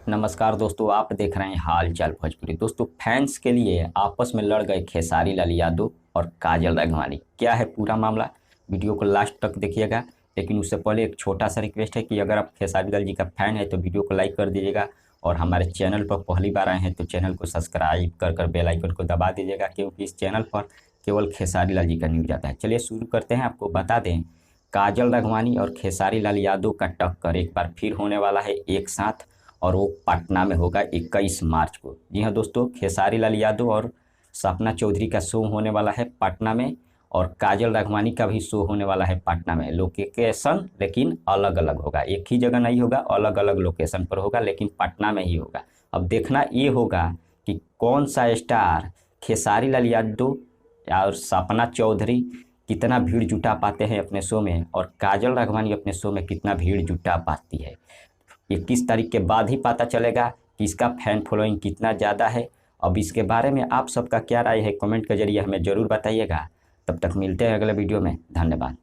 नमस्कार दोस्तों, आप देख रहे हैं हाल चाल भोजपुरी। दोस्तों, फैंस के लिए आपस में लड़ गए खेसारी लाल यादव और काजल राघवानी। क्या है पूरा मामला, वीडियो को लास्ट तक देखिएगा। लेकिन उससे पहले एक छोटा सा रिक्वेस्ट है कि अगर आप खेसारी लाल जी का फैन है तो वीडियो को लाइक कर दीजिएगा, और हमारे चैनल पर पहली बार आए हैं तो चैनल को सब्सक्राइब कर बेल आइकन को दबा दीजिएगा, क्योंकि इस चैनल पर केवल खेसारी लाल जी का न्यूज आता है। चलिए शुरू करते हैं। आपको बता दें, काजल राघवानी और खेसारी लाल यादव का टक्कर एक बार फिर होने वाला है एक साथ, और वो पटना में होगा 21 मार्च को। जी हाँ दोस्तों, खेसारी लाल यादव और सपना चौधरी का शो होने वाला है पटना में, और काजल राघवानी का भी शो होने वाला है पटना में। लोकेशन लेकिन अलग अलग होगा, एक ही जगह नहीं होगा, अलग अलग लोकेशन पर होगा, लेकिन पटना में ही होगा। अब देखना ये होगा कि कौन सा स्टार खेसारी लाल यादव और सपना चौधरी कितना भीड़ जुटा पाते हैं अपने शो में, और काजल राघवानी अपने शो में कितना भीड़ जुटा पाती है। 21 तारीख के बाद ही पता चलेगा कि इसका फैन फॉलोइंग कितना ज़्यादा है। अब इसके बारे में आप सबका क्या राय है, कमेंट के जरिए हमें ज़रूर बताइएगा। तब तक मिलते हैं अगले वीडियो में। धन्यवाद।